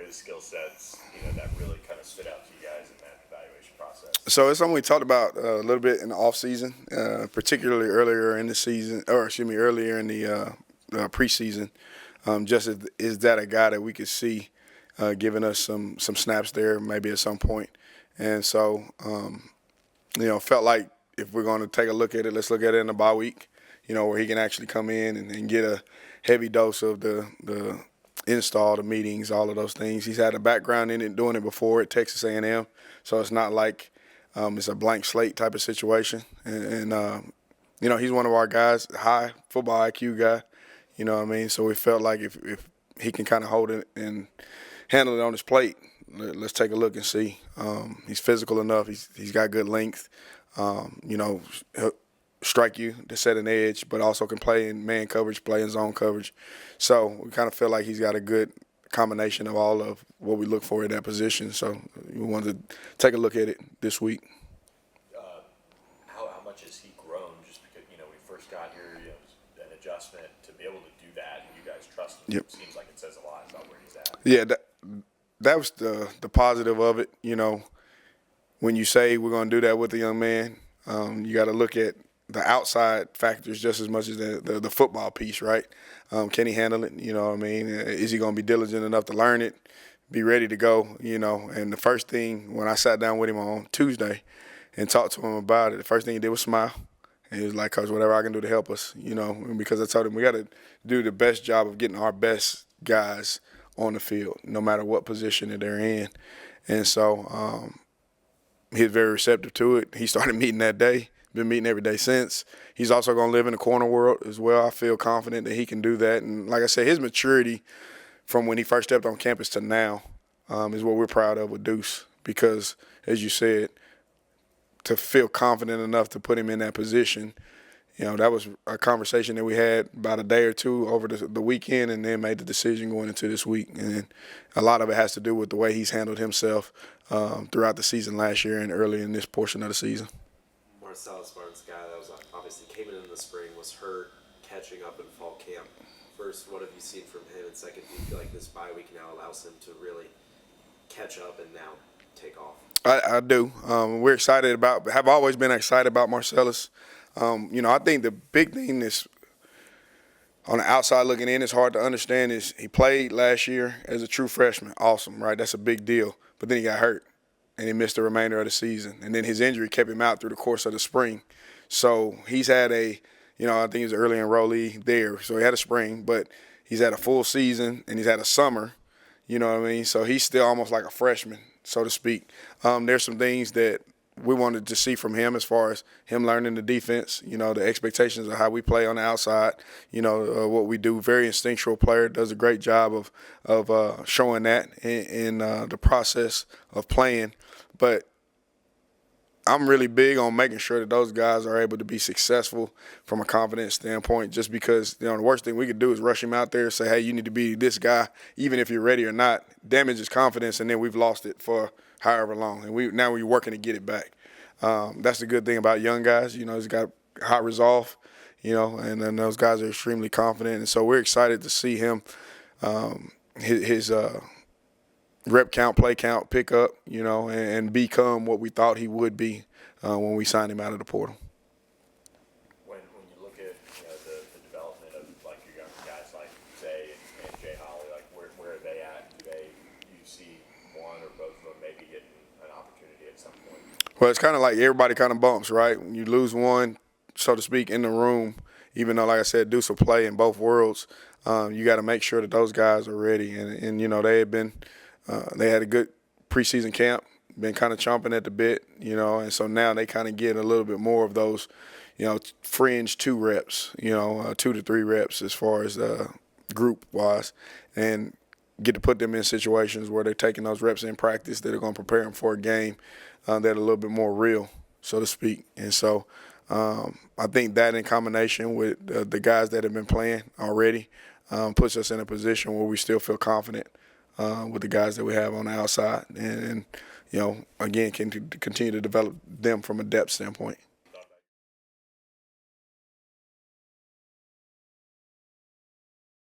the skill sets, that really kind of stood out to you guys in that evaluation process? So it's something we talked about a little bit in the off season, particularly earlier in the season, earlier in the preseason. Is that a guy that we could see giving us some snaps there maybe at some point? And so, felt like if we're going to take a look at it, let's look at it in the bye week, where he can actually come in and get a heavy dose of the install, the meetings, all of those things. He's had a background in it, doing it before at Texas A&M, so it's not like it's a blank slate type of situation. And he's one of our guys, high football IQ guy. You know what I mean? So we felt like if he can kind of hold it and handle it on his plate, let's take a look and see. He's physical enough. He's got good length. He'll strike you to set an edge, but also can play in man coverage, play in zone coverage. So we kind of feel like he's got a good combination of all of what we look for at that position. So we wanted to take a look at it this week. How much has he grown just because, we first got here, an adjustment to be able to do that, and you guys trust him? Yep. It seems like it says a lot about where he's at. Yeah, that was the positive of it. When you say we're going to do that with a young man, you got to look at the outside factors just as much as the football piece, right? Can he handle it? You know what I mean? Is he going to be diligent enough to learn it, be ready to go? And the first thing when I sat down with him on Tuesday and talked to him about it, the first thing he did was smile. And he was like, "Coach, whatever I can do to help us," and because I told him we got to do the best job of getting our best guys on the field, no matter what position that they're in. And so he was very receptive to it. He started meeting that day. Been meeting every day since. He's also going to live in the corner world as well. I feel confident that he can do that. And like I said, his maturity from when he first stepped on campus to now is what we're proud of with Deuce. Because, as you said, to feel confident enough to put him in that position, that was a conversation that we had about a day or two over the weekend, and then made the decision going into this week. And a lot of it has to do with the way he's handled himself throughout the season last year and early in this portion of the season. Marcellus Barnes, guy that was obviously came in the spring, was hurt, catching up in fall camp. First, what have you seen from him? And second, do you feel like this bye week now allows him to really catch up and now take off? I do. We're excited have always been excited about Marcellus. I think the big thing that's on the outside looking in is hard to understand is he played last year as a true freshman. Awesome, right? That's a big deal. But then he got hurt, and he missed the remainder of the season. And then his injury kept him out through the course of the spring. So he's had I think he was an early enrollee there. So he had a spring, but he's had a full season, and he's had a summer. You know what I mean? So he's still almost like a freshman, so to speak. There's some things that we wanted to see from him as far as him learning the defense, the expectations of how we play on the outside, what we do. Very instinctual player, does a great job of showing that in the process of playing. But I'm really big on making sure that those guys are able to be successful from a confidence standpoint, just because, the worst thing we could do is rush him out there and say, hey, you need to be this guy, even if you're ready or not. Damage his confidence, and then we've lost it for however long. And now we're working to get it back. That's the good thing about young guys. He's got high resolve, and then those guys are extremely confident. And so we're excited to see him, his rep count, play count pick up, and become what we thought he would be when we signed him out of the portal. When you look at the development of like your younger guys like Zay and Jay Holly, like where are they at? Do you see one or both of them maybe getting an opportunity at some point? Well, it's kind of like everybody kind of bumps, right? When you lose one, so to speak, in the room, even though, like I said, Deuce will play in both worlds, you got to make sure that those guys are ready. And they had been they had a good preseason camp, been kind of chomping at the bit, and so now they kind of get a little bit more of those, fringe 2 reps, 2 to 3 reps as far as group-wise, and get to put them in situations where they're taking those reps in practice that are going to prepare them for a game that are a little bit more real, so to speak. And so I think that in combination with the guys that have been playing already puts us in a position where we still feel confident with the guys that we have on the outside, and again, can continue to develop them from a depth standpoint.